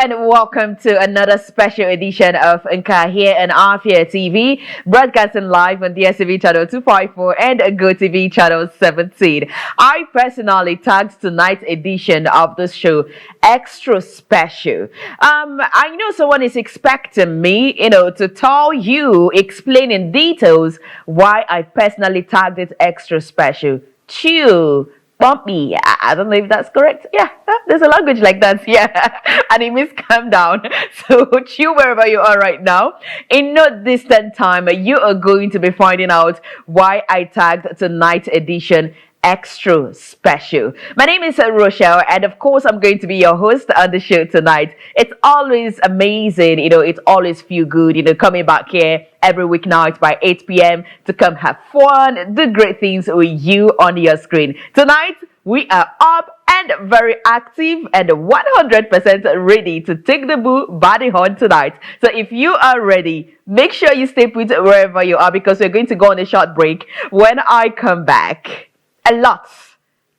and welcome to another special edition of Nka here on Afia TV, broadcasting live on DSTV channel 254 and GoTV channel 17. I personally tagged tonight's edition of the show extra special. I know someone is expecting me, to tell you, explain in details why I personally tagged it extra special. Chew. Bumpy. I don't know if that's correct. Yeah, there's a language like that. Yeah, and it means calm down. So chill wherever you are right now. In no distant time, you are going to be finding out why I tagged tonight's edition extra special. My name is Rochelle, and of course I'm going to be your host on the show tonight. It's always amazing, it's always feel good, coming back here every weeknight by 8 p.m. to come have fun, do great things with you on your screen. Tonight we are up and very active and 100% ready to take the bull by the horn tonight. So if you are ready, make sure you stay put wherever you are, because we're going to go on a short break. When I come back,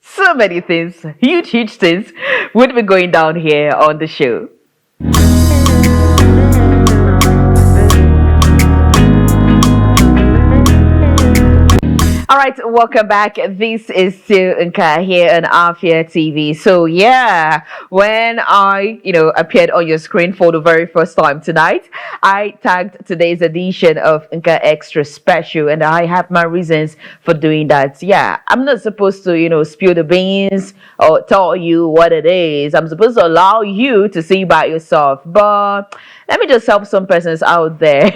so many things, huge things would be going down here on the show. All right, welcome back. This is Sue Nka here on Afia TV. So yeah, when I, appeared on your screen for the very first time tonight, I tagged today's edition of Nka Extra Special, and I have my reasons for doing that. Yeah, I'm not supposed to, spill the beans or tell you what it is. I'm supposed to allow you to see by yourself. But let me just help some persons out there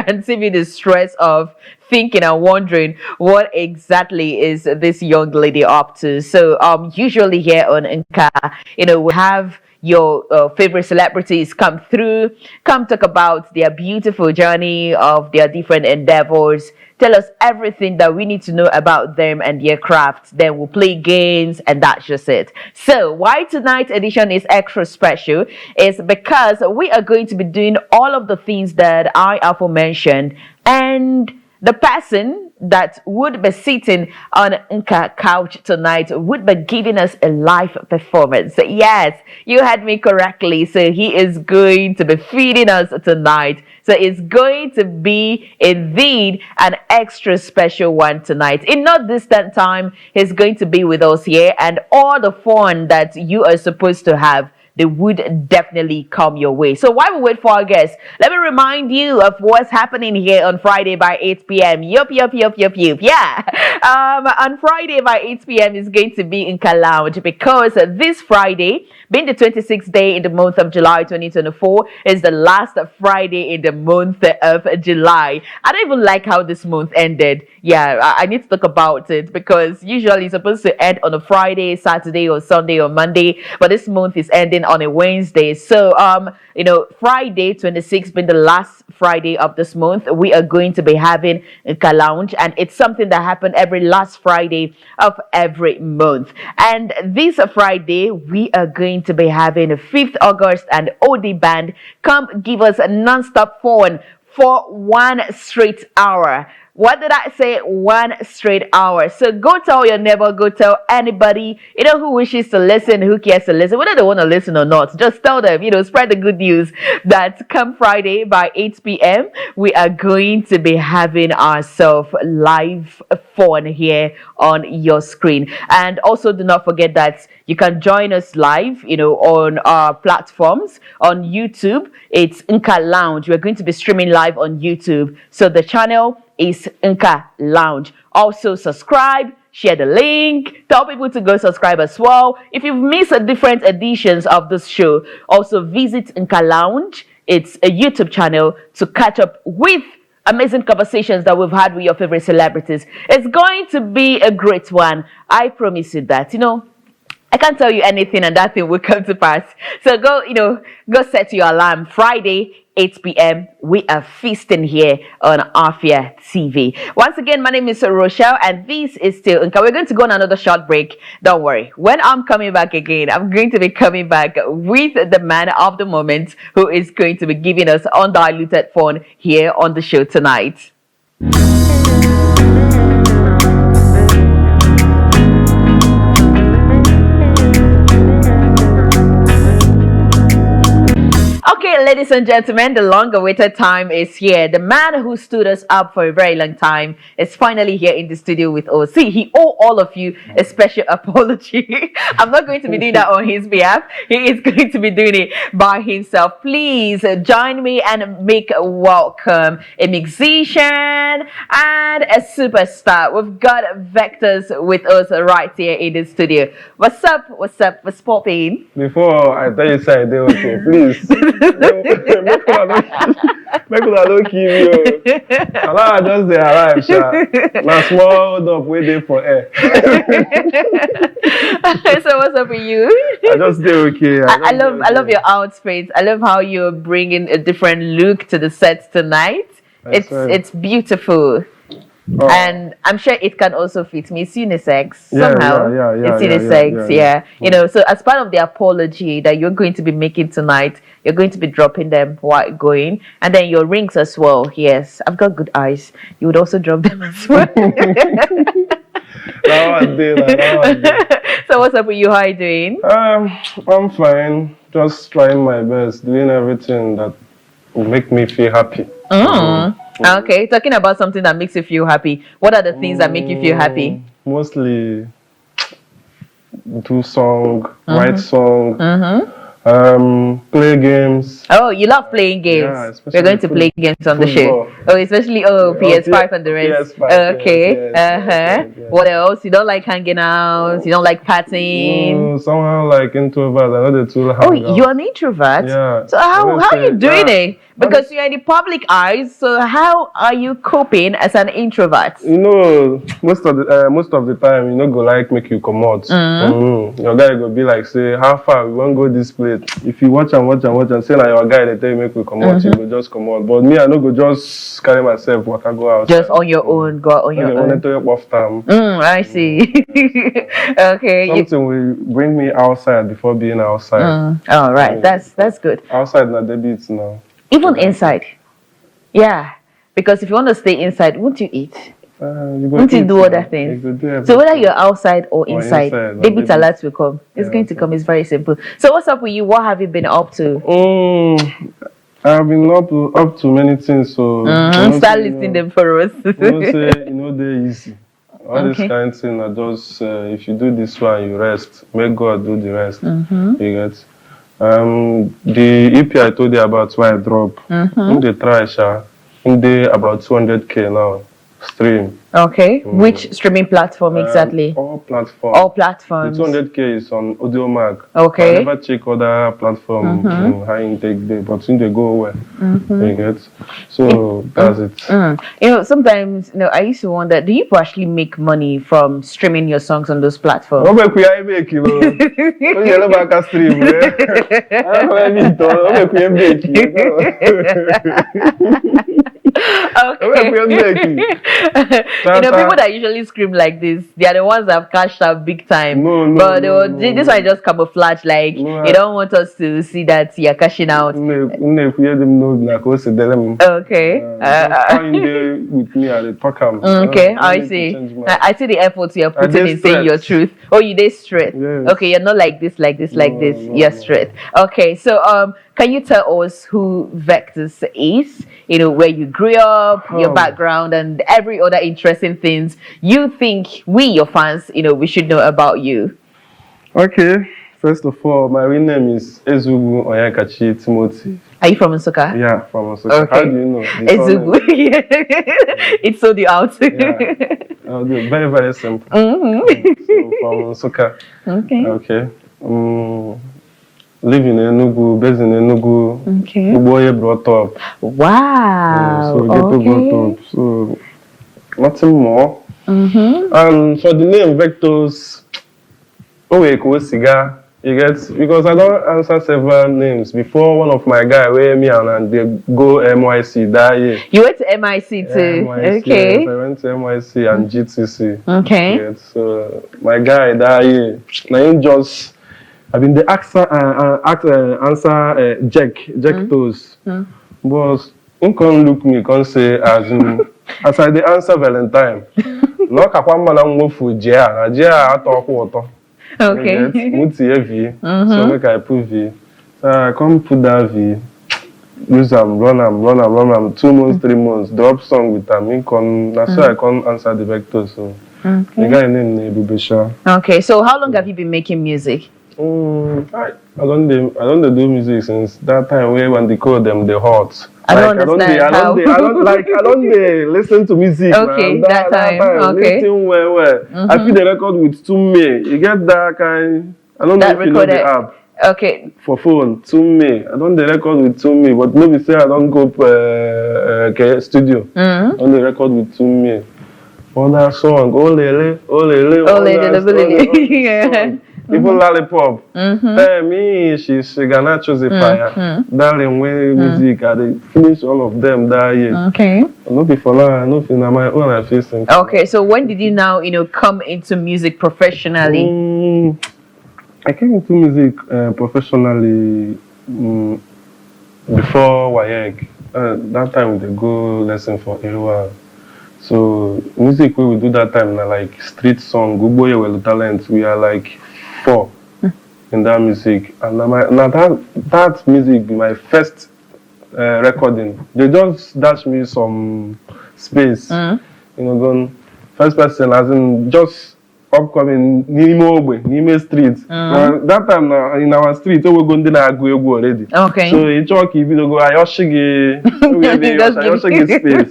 and save you the stress of thinking and wondering what exactly is this young lady up to. So usually here on Nka, we have your favorite celebrities come through, come talk about their beautiful journey of their different endeavors, tell us everything that we need to know about them and their craft. Then we'll play games, and that's just it. So why tonight's edition is extra special is because we are going to be doing all of the things that I aforementioned, and the person that would be sitting on Nka couch tonight would be giving us a live performance. Yes, you heard me correctly. So he is going to be feeding us tonight. So it's going to be indeed an extra special one tonight. In no distant time, he's going to be with us here, and all the fun that you are supposed to have, they would definitely come your way. So while we wait for our guests, let me remind you of what's happening here on Friday by 8 p.m. Yup. Yeah. On Friday by 8 p.m. is going to be Nka Lounge, because this Friday, being the 26th day in the month of July 2024, is the last Friday in the month of July. I don't even like how this month ended. Yeah, I need to talk about it, because usually it's supposed to end on a Friday, Saturday, or Sunday, or Monday, but this month is ending on a Wednesday. So Friday 26th being the last Friday of this month, we are going to be having Nka Lounge, and it's something that happened every last Friday of every month. And this Friday we are going to be having 5th August and OD Band come give us a non-stop fun for 1 straight hour. What did I say? 1 straight hour. So go tell your neighbor, go tell anybody, who wishes to listen, who cares to listen, whether they want to listen or not. Just tell them, spread the good news that come Friday by 8 p.m., we are going to be having ourselves live fun here on your screen. And also do not forget that you can join us live, on our platforms. On YouTube, it's Nka Lounge. We're going to be streaming live on YouTube. So the channel is Nka Lounge. Also subscribe, share the link, tell people to go subscribe as well. If you've missed different editions of this show, also visit Nka Lounge. It's a YouTube channel to catch up with amazing conversations that we've had with your favorite celebrities. It's going to be a great one. I promise you that. I can't tell you anything, and that thing will come to pass. So go set your alarm. Friday, 8 p.m. we are feasting here on Afia TV. Once again, my name is Rochelle, and this is still Nka. We're going to go on another short break. Don't worry. When I'm coming back again, I'm going to be coming back with the man of the moment, who is going to be giving us undiluted fun here on the show tonight. Okay, ladies and gentlemen, the long-awaited time is here. The man who stood us up for a very long time is finally here in the studio with us. See, he owe all of you a special apology. I'm not going to be doing that on his behalf. He is going to be doing it by himself. Please join me and make welcome a musician and a superstar. We've got Vektoss with us right here in the studio. What's up? What's up? What's popping? Before I tell you say they okay, please. Make una don't kill me. I just dey arrive, sha. Na small hold up wey dey for air. So what's up with you? I just dey okay. I love your outfits. I love how you're bringing a different look to the set tonight. It's beautiful. Oh. And I'm sure it can also fit me. It's unisex somehow. It's unisex, yeah. You know, so as part of the apology that you're going to be making tonight, you're going to be dropping them while going, and then your rings as well. Yes, I've got good eyes. You would also drop them as well. So what's up with you? How are you doing? I'm fine. Just trying my best, doing everything that will make me feel happy. Okay, talking about something that makes you feel happy. What are the things that make you feel happy? Mostly do song, write song, play games. Oh, you love playing games. Yeah, we're going to play games on the show. Oh, especially PS5 and the rest. PS5, okay. Yes. What else? You don't like hanging out? You don't like partying? Somehow like introvert. I know the two. Oh, you're an introvert. Yeah. So how are you doing it? Because you're in the public eyes, so how are you coping as an introvert? You know, most of the time, you know, go like make you come out. Your guy go be like, say, how far we won't go this place. If you watch and say like your guy, they tell you make we come out, you go just come out. But me, I no go just carry myself, walk and go out. Just on your own, go out on your own. I see. Okay. Something will bring me outside before being outside. All right, that's good. Outside na debit now. Even inside, yeah, because if you want to stay inside, won't you eat? Won't you do other things? So whether you're outside or inside, debit alerts will come. It's going to come. It's very simple. So what's up with you? What have you been up to? I've been up to many things. So start listing them for us. They're easy. All this kind of thing are just if you do this one, you rest. Make God do the rest. You get. The EP I told you about why I drop. In the trash, in the about 200k now stream. Okay. Which streaming platform exactly? All platforms. All platforms. The 200k is on Audio Mag. Okay. I never check other platforms high intake day, but in they go well. You get. So that's it. You know, sometimes I used to wonder, do you actually make money from streaming your songs on those platforms? Okay. People that usually scream like this, they are the ones that have cashed out big time. This one just camouflage, like you don't want us to see that you're cashing out. Okay. With me, okay, I see. I see the efforts you're putting in saying your truth. Oh, you did straight. Yes. Okay, you're not like this. You're straight. Okay, so can you tell us who Vektoss is? You know, where you grew up, your background, and every other interesting things you think we, your fans, we should know about you. Okay. First of all, my real name is Ezugu Onyekachi Timothy. Are you from Nsukka? Yeah, from Nsukka. Okay. How do you know? Ezugu. It sold you out. Very, very simple. So from Nsukka. Okay. Live in Enugu, based in Enugu. Okay. Boy brought up. Wow. So Ghetto brought up. So nothing more. And for the name Vektoss, cigar. You get, because I don't answer several names. Before one of my guys weigh me and they go NYC that year. You went to MIC too? NYC, okay. Yes, I went to NYC and GTC. Okay. Yes, so my guy that year, I've been the answer Vektoss. But he can't look me, can't say as I the answer Valentine. No kapamba na mwofu jea talk water. Okay. So make I put V. So I come put that V. use them, run them, 2 months, 3 months, drop song with them. That's why I can't answer the Vektoss. So the guy named Ibubesha. Okay, so how long have you been making music? I don't do music since that time when they call them the hot. I don't understand I don't listen to music. Okay, man. that time. Okay. Listen where. I feel the record with Tume. You get that kind. I don't know if you know the app. Okay. For phone, Tume. I don't the record with Tume, but maybe say I don't go studio. On the record with Tume. On that song, Olele. Even Lollipop. Me, she's gonna choose a fire. Darling, when music, I finish all of them that year. Okay. No before now, no for my own I facing. Okay, so when did you now, come into music professionally? I came into music professionally before WAEC. That time they go lesson for Irua. So music we do that time na like street song, Uboye Welu talent. We are like 4 in that music, and that music be my first recording. They just dash me some space, going first person as in just upcoming Nime street. That time in our street, we go na Agwegu already. Okay. So in Chalky, you go Ayoshige, Ayoshige space.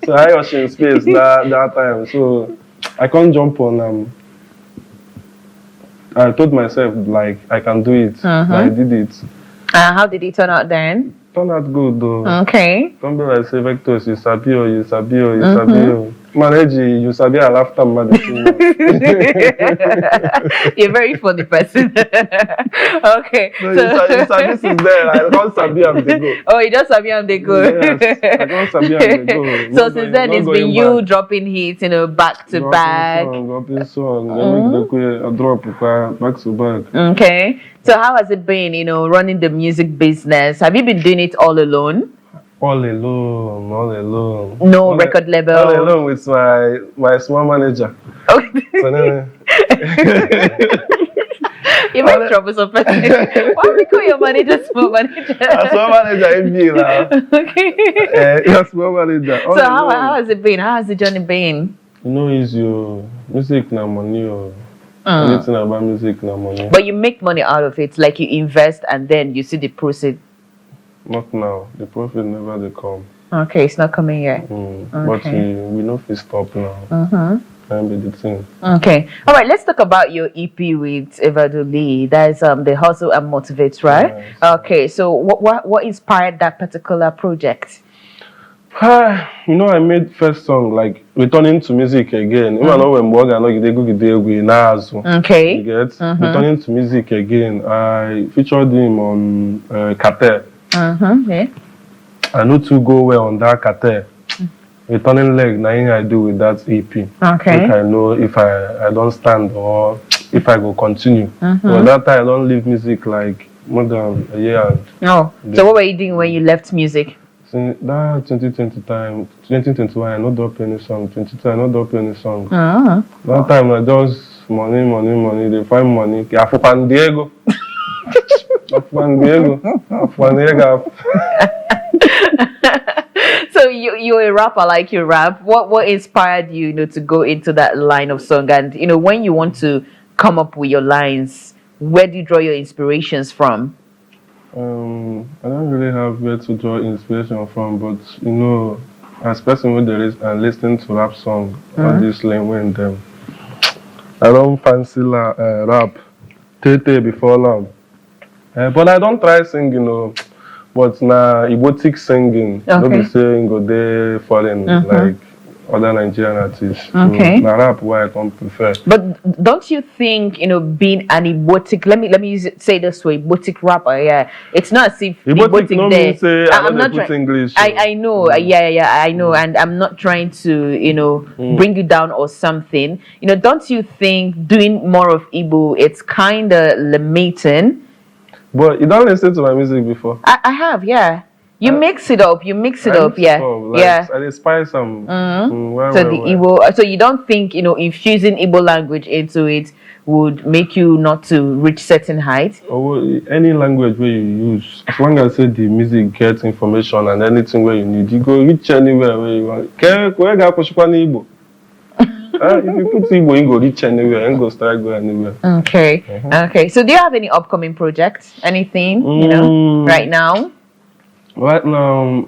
So I was in space that time. So I can't jump on. I told myself like I can do it. I did it. How did it turn out then? Turned out good though. Okay. Don't be like say Vektoss, you sabi. Manage you sabi a lifetime man. You're a very funny person. Okay. No, you sabi is there. I don't sabi am dey go. Oh, you just sabi am dey go. Yes, I don't sabi am dey go. So since then it's been you dropping hits, back to back. Dropping song. Then drop back to back. Okay. So how has it been, running the music business? Have you been doing it all alone? All alone. No record label. All alone with my small manager. Okay. So then, you make trouble so fast. Why do we call your manager small manager? Small manager MD now. Okay. Yeah, small manager. So how has it been? How has the journey been? Is your music na money or anything about music na money. But you make money out of it, like you invest and then you see the proceed. Not now. The profit never they come. Okay, it's not coming yet. Okay. But we know if we stop now. Can be the thing. Okay. All right, let's talk about your EP with Evaduli. That's the Hustle and Motivate, right? Yes. Okay, so what inspired that particular project? I made first song like returning to music again. Even though when okay. You get returning to music again. I featured him on Cartel. Yeah. I know to go well on that Cartel. Returning leg, nothing I do with that EP. Okay. Like I know if I don't stand or if I go continue. But that time I don't leave music like more than a year. Oh, so what were you doing when you left music? Since that 2021, I not drop any song. 2022, I not drop any song. That time I just money. They find money. Afan Diego. So you're a rapper, like you rap. What inspired you, to go into that line of song? And when you want to come up with your lines, where do you draw your inspirations from? I don't really have where to draw inspiration from, but as person with there is and listening to rap song on this lane when them, I don't fancy rap tete before long. But I don't try singing, but na erotic singing. Okay. Don't be saying go there foreign like other Nigerian artists. Okay. Na rap why I don't prefer. But don't you think, being an erotic, let me say this way, erotic rapper, yeah, it's not as if erotic no mean say I'm not put English. I know, yeah, I know, and I'm not trying to, bring you down or something. Don't you think doing more of Igbo, it's kind of limiting? But you don't listen to my music before? I have, yeah. You mix it up. You mix it up. Yeah. I dey spice some. So the Igbo. So you don't think infusing Igbo language into it would make you not to reach certain heights? Any language where you use, as long as the music gets information and anything where you need, you go reach anywhere where you want. Igbo. If you put Igbo, you go reach anywhere and go start go anywhere. Okay. Okay. So do you have any upcoming projects? Anything, right now? Right now,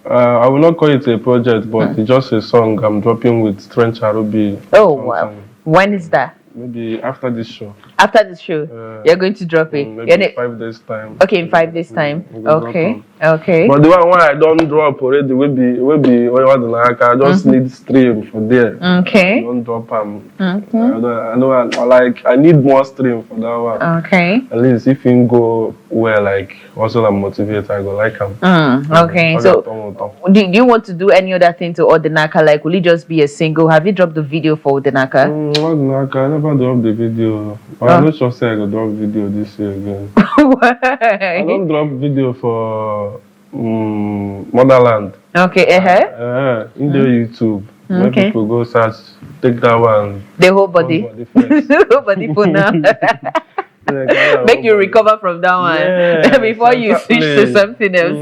I will not call it a project, but it's just a song I'm dropping with Trench Arubi. Oh, wow. When is that? Maybe after this show. After this show, you're going to drop it. Maybe in 5 days time. Okay, in 5 days time. Okay, okay. But the one I don't drop already will be I just need stream for there. Okay. I don't drop them. I need more stream for that one. Okay. At least if you go where also I'm motivated, I go like them. Okay. So do you want to do any other thing to Odinaka? Like, will it just be a single? Have you dropped the video for Odinaka? Odinaka, I never dropped the video. I'm not sure say I go drop video this year again. Why? I don't drop video for Motherland. Okay, in the YouTube. When people go search, take that one. The whole body. The whole body for now. Make you recover from that one before you switch to something else.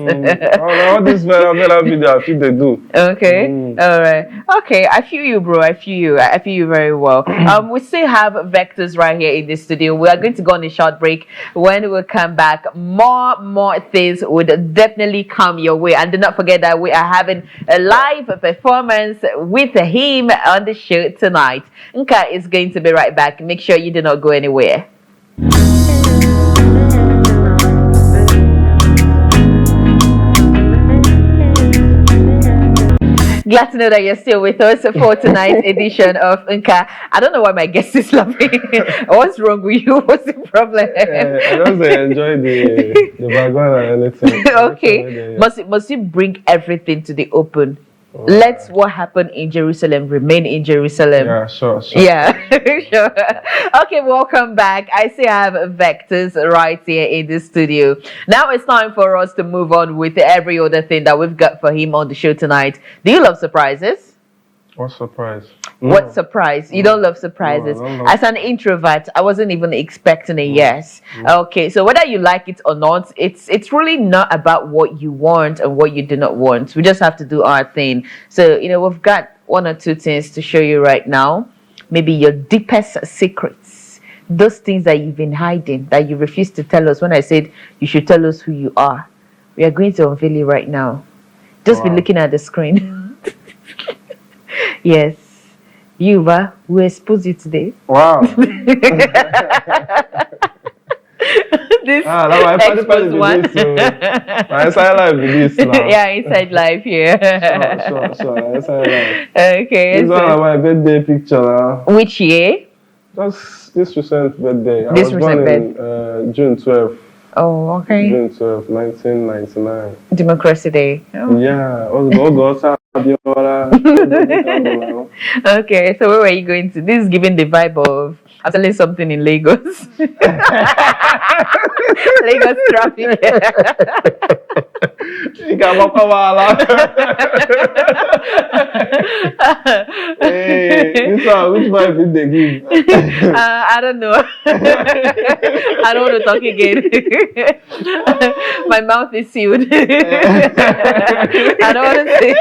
All this very video I feel they do. Okay, all right. Okay, I feel you, bro. I feel you very well. We still have Vektoss right here in the studio. We are going to go on a short break. When we come back, more things would definitely come your way. And do not forget that we are having a live performance with him on the show tonight. Nka is going to be right back. Make sure you do not go anywhere. Glad to know that you're still with us for tonight's edition of Nka. I don't know why my guest is laughing. What's wrong with you? What's the problem? I just enjoy the background and everything. Okay. Must you bring everything to the open? Let what happened in Jerusalem remain in Jerusalem. Yeah, sure. Yeah, sure. Okay, welcome back. I see I have Vektoss right here in the studio. Now it's time for us to move on with every other thing that we've got for him on the show tonight. Do you love surprises? What surprise? What surprise? You don't love surprises. No, I don't love. As an introvert, I wasn't even expecting a yes. Okay, so whether you like it or not, it's really not about what you want and what you do not want. We just have to do our thing. So, we've got 1 or 2 things to show you right now. Maybe your deepest secrets. Those things that you've been hiding, that you refuse to tell us. When I said you should tell us who you are, we are going to unveil it right now. Just be looking at the screen. Yes, we expose you today. Wow. This expose one. Inside life with this now. Yeah, inside life here. Sure. Inside life. Okay. This one is my birthday picture now. Which year? Just this recent birthday. This I was born in June 12th. Oh, okay. June 12th, 1999. Democracy Day. Oh. Yeah. Okay, so where were you going to? This is giving the vibe of I'm selling something in Lagos. Lagos traffic. Hey, which vibe did they give? I don't know. I don't want to talk again. My mouth is sealed. I don't want to say.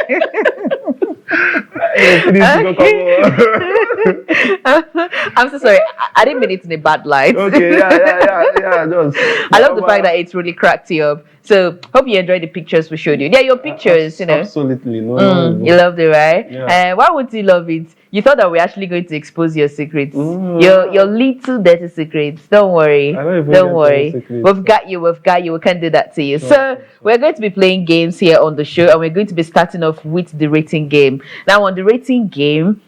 I'm so sorry. I didn't mean it in a bad light. Okay, yeah. I love the fact that it's really cracked you up. So hope you enjoyed the pictures we showed you. Yeah, your pictures, Absolutely. No. You loved it, right? Yeah. Why would you love it? You thought that we're actually going to expose your secrets. Your little dirty secrets. Don't worry. Don't worry. We've got you. We can't do that to you. Sure, So we're going to be playing games here on the show, and we're going to be starting off with the rating game. Now on the rating game,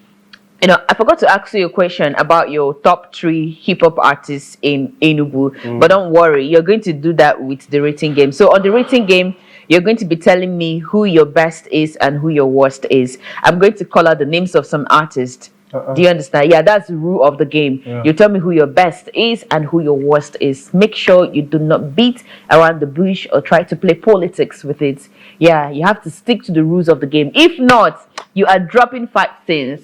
I forgot to ask you a question about your top 3 hip-hop artists in Enugu, but don't worry, you're going to do that with the rating game. So on the rating game, you're going to be telling me who your best is and who your worst is. I'm going to call out the names of some artists, Do you understand? Yeah, that's the rule of the game. Yeah. You tell me who your best is and who your worst is. Make sure you do not beat around the bush or try to play politics with it. Yeah, you have to stick to the rules of the game. If not, you are dropping 5 things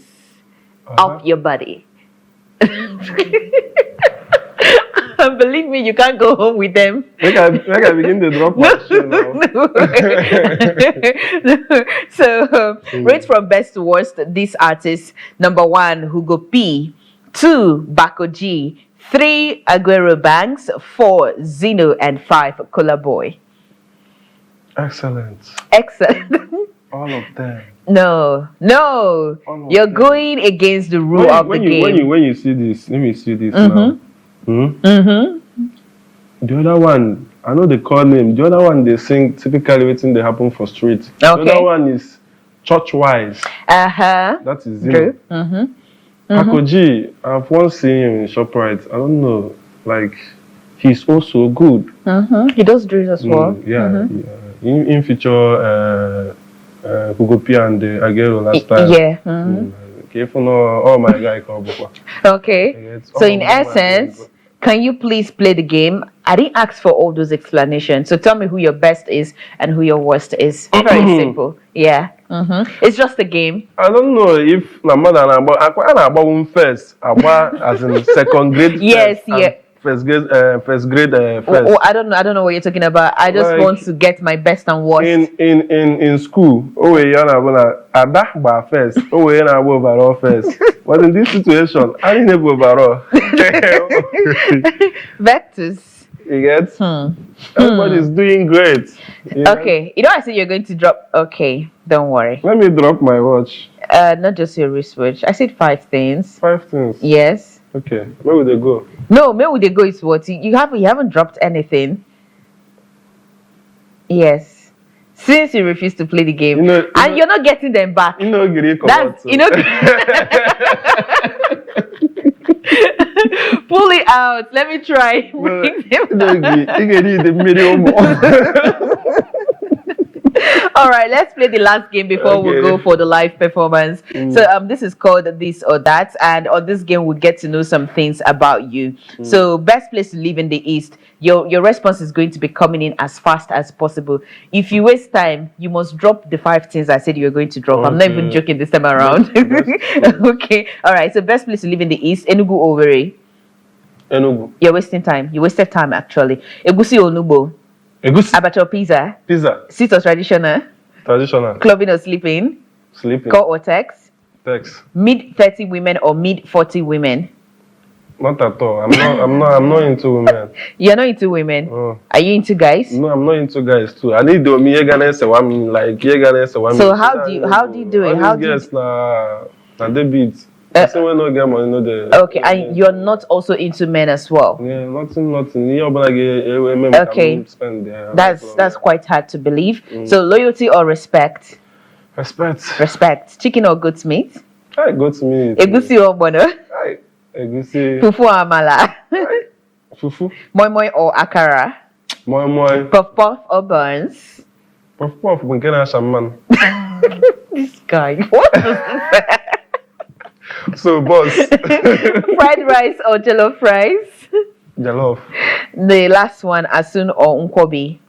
off your body. Believe me, you can't go home with them. Like I begin to drop my shoe now. So, rate from best to worst this artist. Number 1, Hugo P. 2, Bako G. 3, Aguero Banks. 4, Zeno. And 5, Cola Boy. Excellent. All of them. No. You're going against the rule of the game. When you see this, let me see this now. The other one, I know they call name. The other one, they sing typically everything they happen for street. Okay. The other one is church wise. That is Zeno. Paco G, I've once seen him in ShopRite. I don't know, like he's also good. He does drills as well. In feature Hugo P and Aguero last time. Okay, for no, oh my guy, okay. So in essence, can you please play the game? I didn't ask for all those explanations. So tell me who your best is and who your worst is. Very simple. Yeah. It's just a game. I don't know if my mother and I first, as in second grade. Yes, First grade, first. Oh, I don't know what you're talking about. I just want to get my best and worst. In school, Ada first, overall first. But in this situation, I didn't have overall. Vektoss. You get? Everybody's doing great. Okay. You know I said you're going to drop. Okay, don't worry. Let me drop my watch. Not just your wristwatch. I said 5 things. 5 things. Yes. Okay. Where would they go? No, where would they go is what? You haven't dropped anything. Yes. Since you refuse to play the game. And you're not getting them back. That's pull it out. Let me try. All right, let's play the last game before we go for the live performance. So this is called This or That, and on this game we get to know some things about you. So best place to live in the East. Your response is going to be coming in as fast as possible. If you waste time, you must drop the 5 things I said you were going to drop. I'm not even joking this time around. Okay. All right. So best place to live in the East, Enugu or Owerri? Enugu. You're wasting time. You wasted time actually. Egusi or Nubo? Egusi. Abacha or pizza? Pizza. Sit or traditional? Traditional. Clubbing or sleeping? Sleeping. Call or text? Text. Mid 30 women or mid 40 women? Not at all. I'm not into women. You're not into women? Oh. Are you into guys? No, I'm not into guys too. I need to me So how do you do it? How do you debit. Okay, and you're not also into men as well. Yeah, nothing. Okay, that's quite hard to believe. So loyalty or respect? Respect. Chicken or goat's meat? Goat's meat. Egusi or bono? Egusi. Fufu or amala? Fufu. Moi moi or akara? Moi moi. Puff puff or buns? Puff puff. This guy. What is that? So, boss. Fried rice or jollof rice? Jollof. The last one, asun or nkwobi?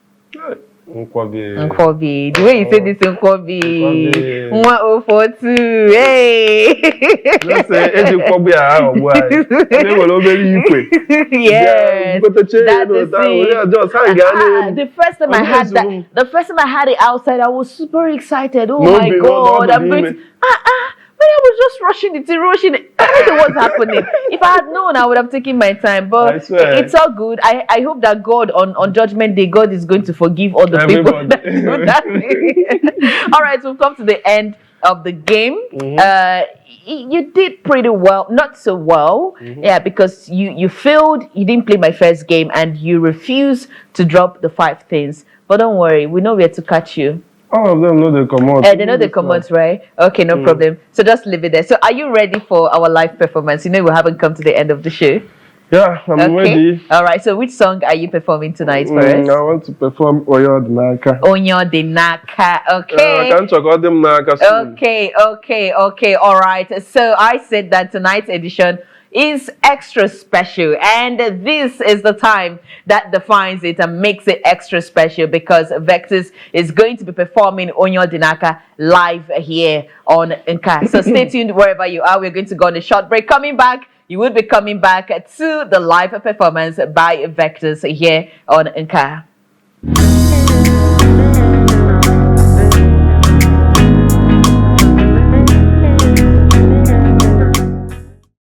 Nkwobi. The way you say this, nkwobi. 1042. Hey. Just say, yes. The first time I had that, the first time I had it outside, I was super excited. Oh my God. I'm going to. But I was just rushing it. I don't know what's happening. If I had known, I would have taken my time. But it's all good. I hope that God, on Judgment Day, God is going to forgive all the people that do that. All right, so we've come to the end of the game. You did pretty well. Not so well. Yeah, because you failed. You didn't play my first game. And you refused to drop the 5 things. But don't worry. We know where to catch you. All of them know they come out. They know they come out, right? Okay, no problem. So just leave it there. So are you ready for our live performance? You know we haven't come to the end of the show. Yeah, I'm ready. All right. So which song are you performing tonight for us? I want to perform Oyo Dinaka. Onyo Dinaka. Okay. I can't talk about them Naka soon. Okay. All right. So I said that tonight's edition is extra special, and this is the time that defines it and makes it extra special because Vektoss is going to be performing Onyo Dinaka live here on Nka. So stay tuned wherever you are. We're going to go on a short break. Coming back, you will be coming back to the live performance by Vektoss here on Nka.